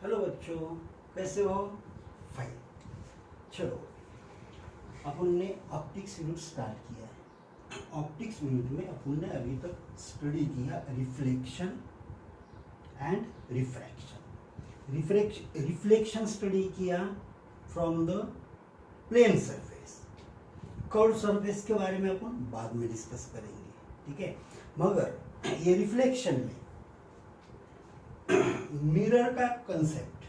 Hello बच्चों, कैसे हो? फाइन। चलो, अपन ने ऑप्टिक्स यूनिट स्टार्ट किया है। ऑप्टिक्स यूनिट में अपन ने अभी तक स्टडी किया reflection and refraction. Reflection study किया from the plane surface. Curve surface के बारे में अपन बाद में डिस्कस करेंगे, ठीक है। मगर ये रिफ्लेक्शन में मिरर का कंसेप्ट,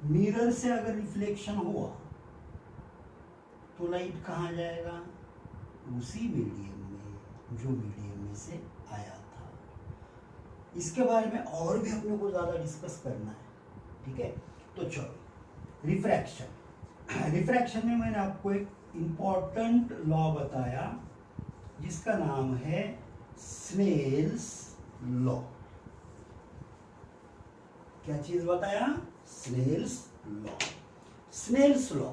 मिरर से अगर रिफ्लेक्शन हुआ तो लाइट कहाँ जाएगा? उसी मीडियम में जो मीडियम में से आया था। इसके बारे में और भी अपने को ज्यादा डिस्कस करना है, ठीक है। तो चलो, रिफ्रैक्शन। रिफ्रैक्शन में मैंने आपको एक इंपॉर्टेंट लॉ बताया जिसका नाम है स्नेल्स लॉ। क्या चीज बताया? Snell's law. Snell's law,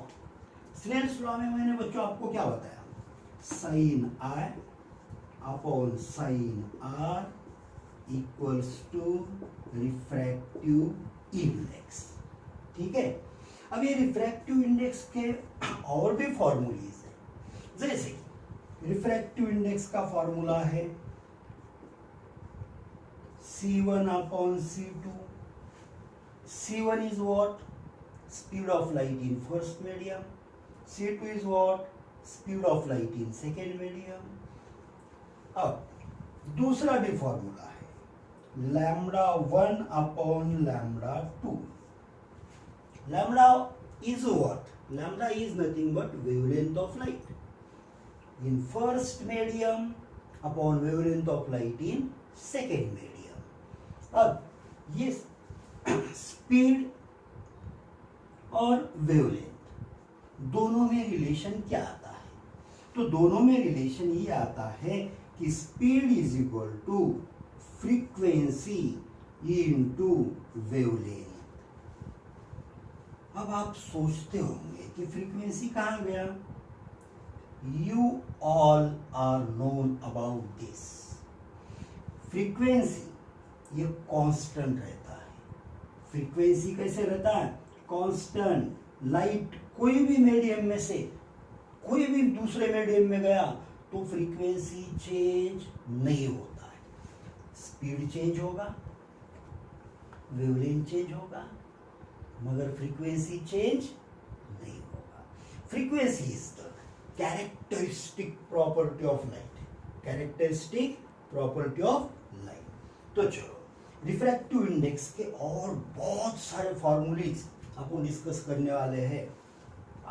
Snell's law में मैंने बच्चों आपको क्या बताया? Sine i upon sine r equals to refractive index, ठीक है। अब ये रिफ्रैक्टिव इंडेक्स के और भी फॉर्मूलेज है। जैसे कि रिफ्रैक्टिव इंडेक्स का फॉर्मूला है C1 upon C2. C1 is what? Speed of light in first medium. C2 is what? Speed of light in second medium. अब दूसरा भी फॉर्मूला है lambda 1 upon lambda 2. Lambda is what? Lambda is nothing but wavelength of light in first medium upon wavelength of light in second medium. अब ये speed और wavelength दोनों में relation क्या आता है? तो दोनों में रिलेशन ये आता है कि speed is equal to frequency into wavelength. अब आप सोचते होंगे कि फ्रीक्वेंसी कहाँ गया? You all are known about this. Frequency ये कांस्टेंट रहता है। फ्रीक्वेंसी कैसे रहता है? कांस्टेंट। लाइट कोई भी मीडियम में से कोई भी दूसरे मीडियम में गया तो फ्रीक्वेंसी चेंज नहीं होता है। स्पीड चेंज होगा, वेवलेंथ चेंज होगा, मगर फ्रीक्वेंसी चेंज नहीं होगा। Frequency is the characteristic property of light. Characteristic property of light. तो चलो, रिफ्रैक्टिव इंडेक्स के और बहुत सारे फॉर्मूलेज आपको डिस्कस करने वाले हैं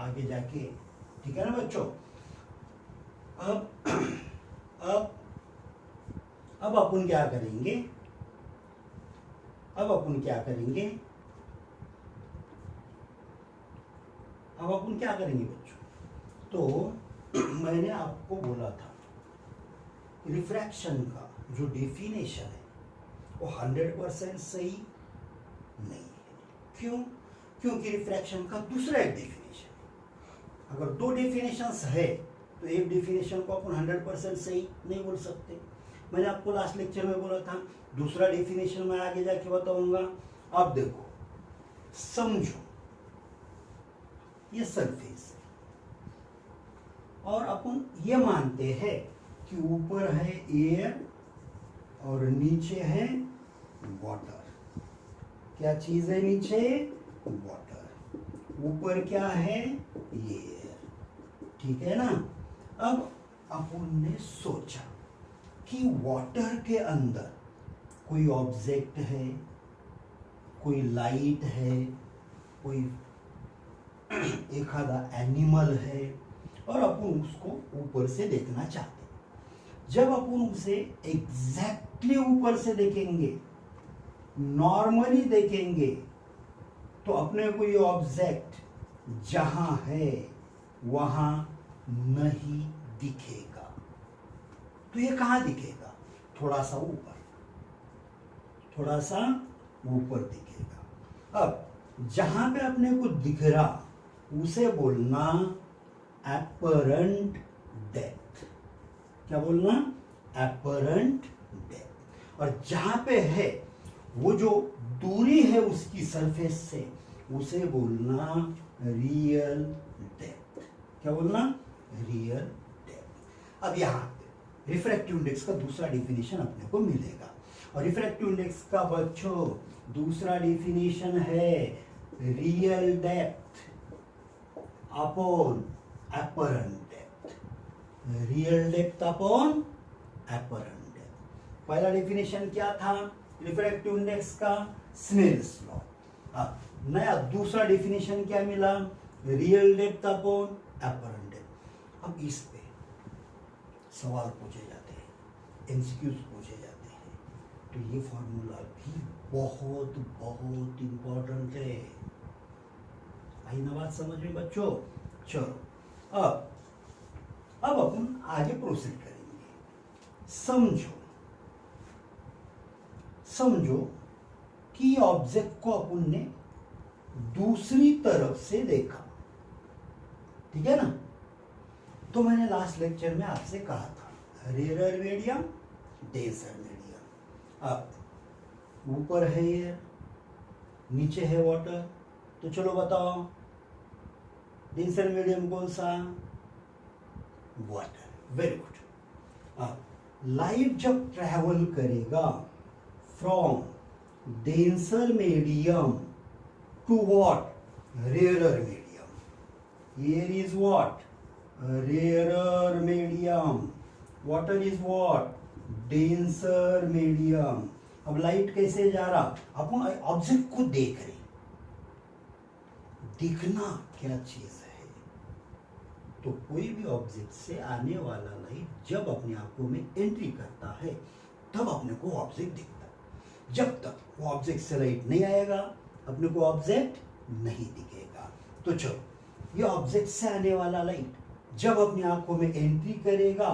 आगे जाके, ठीक है ना बच्चों। अब अपन क्या करेंगे? अब अपन क्या करेंगे बच्चों? तो मैंने आपको बोला था रिफ्रैक्शन का जो डेफिनेशन है वो 100% सही नहीं है। क्यों? क्योंकि रिफ्रैक्शन का दूसरा एक डेफिनेशन है। अगर दो डेफिनेशंस है तो एक डेफिनेशन को अपन 100% सही नहीं बोल सकते। मैंने आपको लास्ट लेक्चर में बोला था दूसरा डेफिनेशन मैं आगे जाके बताऊंगा। अब देखो, समझो, ये सरफेस है और अपन ये मानते हैं कि ऊपर है एयर और नीचे है वाटर। क्या चीज है नीचे? वाटर। ऊपर क्या है? एयर, ठीक है ना। अब अपन ने सोचा कि वाटर के अंदर कोई ऑब्जेक्ट है, कोई लाइट है, कोई एक आधा एनिमल है और अपन उसको ऊपर से देखना चाहते हैं। जब अपन उसे एग्जैक्टली ऊपर से देखेंगे, नॉर्मली देखेंगे, तो अपने को ये ऑब्जेक्ट जहां है वहां नहीं दिखेगा। तो ये कहां दिखेगा? थोड़ा सा ऊपर, थोड़ा सा ऊपर दिखेगा। अब जहां पे अपने को दिख रहा उसे बोलना एपरेंट डेप्थ। क्या बोलना? Apparent depth. और जहां पे है वो जो दूरी है उसकी सरफेस से, उसे बोलना रियल डेप्थ। क्या बोलना? Real depth. अब यहाँ रिफ्रैक्टिव इंडेक्स का दूसरा डिफिनेशन अपने को मिलेगा, और रिफ्रैक्टिव इंडेक्स का बच्चों दूसरा डिफिनेशन है real depth upon apparent depth. Real depth upon apparent depth. पहला डिफिनेशन क्या था रिफ्रैक्टिव इंडेक्स का? Snell's law. अब नया दूसरा डिफिनेशन क्या मिला? Real depth upon apparent depth. अब इस पे सवाल पूछे जाते हैं, एमसीक्यूज पूछे जाते हैं, तो ये फॉर्मूला भी बहुत बहुत इंपॉर्टेंट है। आई ना बात समझ में बच्चों? चलो अब अपन आगे प्रोसीड करेंगे। समझो कि ऑब्जेक्ट को अपन ने दूसरी तरफ से देखा, ठीक है ना? तो मैंने लास्ट लेक्चर में आपसे कहा था रेयर मीडियम, डेंसर मीडियम। अब ऊपर है एयर, नीचे है वाटर, तो चलो बताओ डेंसर मीडियम कौन सा? वाटर। Very good. अब लाइट जब ट्रैवल करेगा from denser medium to what? Rare medium. Air is what? rarer medium, water is what? denser medium। अब लाइट कैसे जा रहा? अपन ऑब्जेक्ट को देख रहे, दिखना क्या चीज है? तो कोई भी ऑब्जेक्ट से आने वाला लाइट जब अपनी आंखों में एंट्री करता है तब अपने को ऑब्जेक्ट दिखता है। जब तक वो ऑब्जेक्ट से लाइट नहीं आएगा अपने को ऑब्जेक्ट नहीं दिखेगा। तो चलो, ये ऑब्जेक्ट से आने वाला लाइट जब अपनी आंखों में एंट्री करेगा,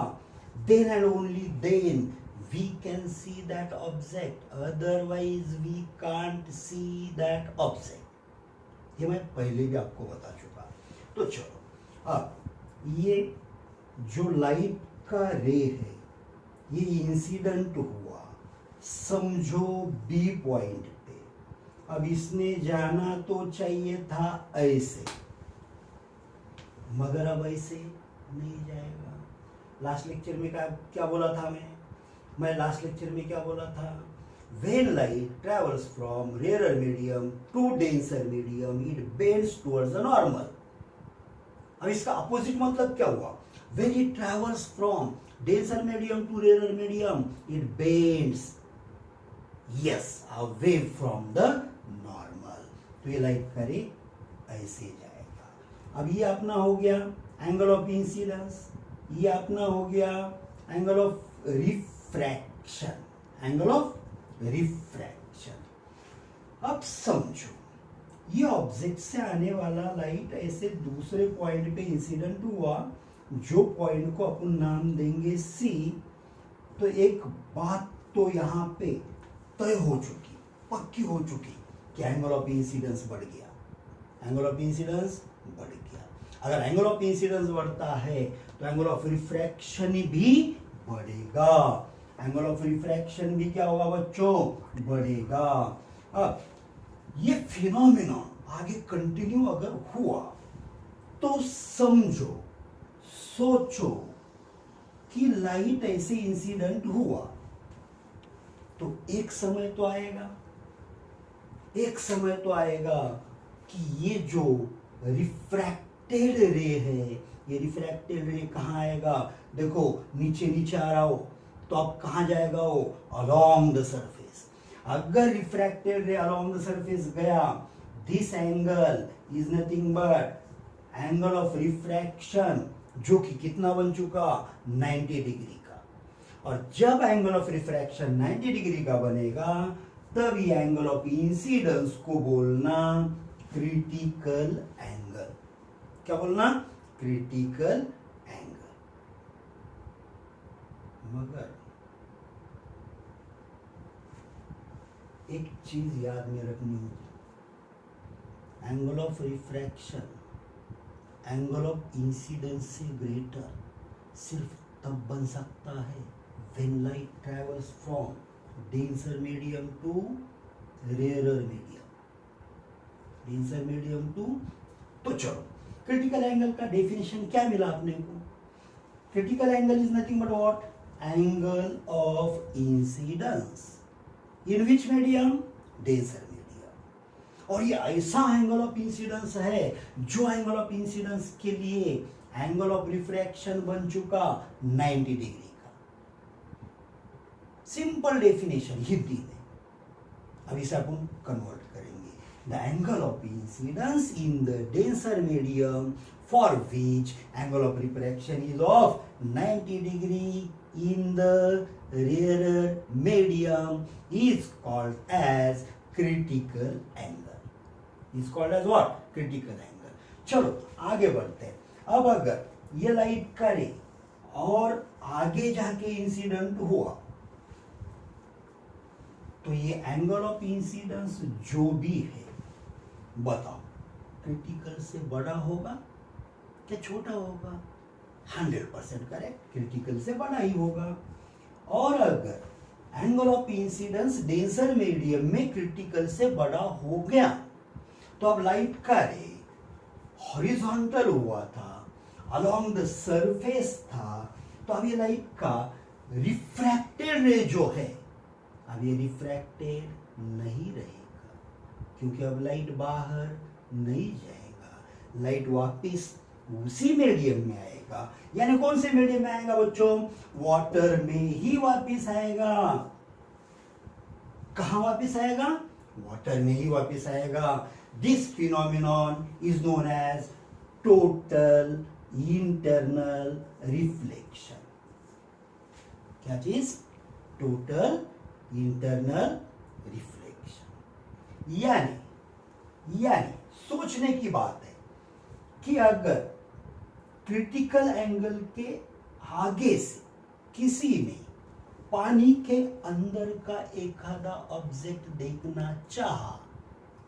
then and only then we can see that object, otherwise we can't see that object। ये मैं पहले भी आपको बता चुका। तो चलो, अब ये जो लाइट का रे है ये इंसिडेंट हुआ समझो बी पॉइंट पे। अब इसने जाना तो चाहिए था ऐसे, मगर अब ऐसे नहीं जाएगा। लास्ट लेक्चर में क्या बोला था मैं लास्ट लेक्चर में क्या बोला था? When light travels from rarer medium to denser medium, it bends towards the normal। अब इसका अपोजिट मतलब क्या हुआ? When it travels from denser medium to rarer medium, it bends, yes, away from the normal। तो ये light करे ऐसे जाएगा। अब ये अपना हो गया एंगल ऑफ इंसिडेंस, ये अपना हो गया angle of refraction, angle of refraction. अब समझो, ये ऑब्जेक्ट से आने वाला लाइट ऐसे दूसरे पॉइंट पे इंसिडेंट हुआ, जो पॉइंट को अपन नाम देंगे सी। तो एक बात तो यहाँ पे तय हो चुकी, पक्की हो चुकी कि एंगल ऑफ इंसिडेंस बढ़ गया। एंगल ऑफ इंसिडेंस बढ़ गया। अगर एंगल ऑफ इंसिडेंस बढ़ता है तो एंगल ऑफ रिफ्रैक्शन भी बढ़ेगा। एंगल ऑफ रिफ्रैक्शन भी क्या होगा बच्चों? बढ़ेगा। अब ये फिनोमेनन आगे कंटिन्यू अगर हुआ तो समझो, सोचो कि लाइट ऐसे इंसिडेंट हुआ तो एक समय तो आएगा कि ये जो रिफ्रैक्टेड रे है, ये रिफ्रैक्टेड रे कहाँ आएगा? देखो नीचे नीचे आ रहा हो तो अब कहाँ जाएगा वो? Along the surface. अगर refracted ray along the surface गया, this angle is nothing but angle of refraction, जो कि कितना बन चुका? 90 डिग्री का। और जब एंगल ऑफ रिफ्रैक्शन 90 डिग्री का बनेगा तब ये एंगल ऑफ इंसिडेंस को बोलना क्रिटिकल एंगल। क्या बोलना? Critical angle. मगर एक चीज याद में रखनी होगी, angle of refraction angle of incidence से ग्रेटर सिर्फ तब बन सकता है when light travels from denser medium to rarer medium, denser medium to. तो चलो क्रिटिकल एंगल का डेफिनेशन क्या मिला अपने को? Critical angle is nothing but what? Angle of incidence in which medium? Denser medium. और ये ऐसा एंगल ऑफ इंसिडेंस है जो एंगल ऑफ इंसिडेंस के लिए एंगल ऑफ रिफ्रैक्शन बन चुका 90 डिग्री का। सिंपल डेफिनेशन हिंदी में, अब इसे अपन कन्वर्ट करेंगे। The angle of incidence in the denser medium for which angle of refraction is of 90 degree in the rarer medium is called as critical angle. Is called as what? Critical angle. चलो आगे बढ़ते हैं। अब अगर ये light करे और आगे जाके इंसिडेंट हुआ तो ये एंगल ऑफ इंसिडेंस जो भी है बताओ, क्रिटिकल से बड़ा होगा क्या छोटा होगा? 100% करेक्ट, क्रिटिकल से बड़ा ही होगा। और अगर angle of incidence denser medium में क्रिटिकल से बड़ा हो गया तो अब लाइट का रे हॉरिजॉन्टल हुआ था, अलोंग द सरफेस था, तो अब ये लाइट का रिफ्रैक्टेड रे जो है अब ये रिफ्रैक्टेड नहीं रहेगा, क्योंकि अब लाइट बाहर नहीं जाएगा, लाइट वापिस उसी मीडियम में आएगा। यानी कौन से मीडियम में आएगा बच्चों? वाटर में ही वापिस आएगा। कहां वापिस आएगा? वाटर में ही वापिस आएगा। This phenomenon is known as total internal reflection. क्या चीज? Total internal reflection. यानी सोचने की बात है कि अगर क्रिटिकल एंगल के आगे से किसी ने पानी के अंदर का एक आधा ऑब्जेक्ट देखना चाहा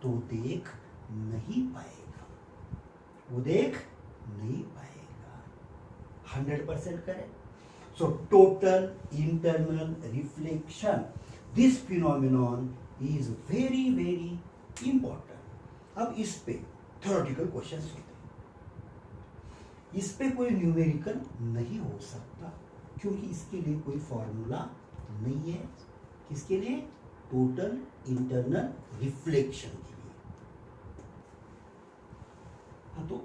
तो देख नहीं पाएगा, वो देख नहीं पाएगा। 100% correct. So total internal reflection, this phenomenon is very very important. अब इस पे थ्योरेटिकल क्वेश्चंस होते हैं। इस पे कोई न्यूमेरिकल नहीं हो सकता क्योंकि इसके लिए कोई फॉर्मूला नहीं है। किसके लिए? टोटल इंटरनल रिफ्लेक्शन के लिए। हाँ, तो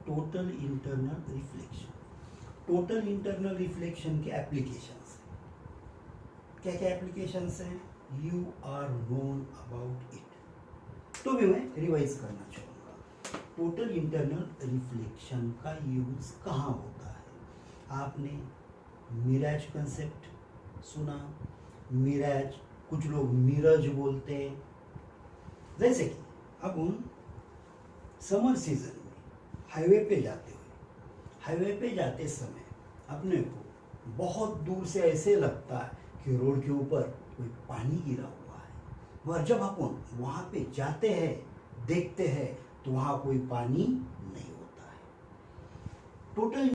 total internal reflection, total internal reflection के एप्लीकेशंस क्या क्या एप्लीकेशंस हैं? You are known about it. तो भी मैं रिवाइज करना चाहूँगा। टोटल इंटरनल रिफ्लेक्शन का यूज कहाँ होता है? आपने मिराज कंसेप्ट सुना। मिराज, कुछ लोग मिरज बोलते हैं। जैसे कि अब उन समर सीजन में हाईवे पे जाते समय अपने को बहुत दूर से ऐसे लगता है कि रोड के ऊपर कोई पानी गिरा हुआ है, और जब अपन वहाँ पे जाते हैं देखते हैं तो वहाँ कोई पानी नहीं होता है। टोटल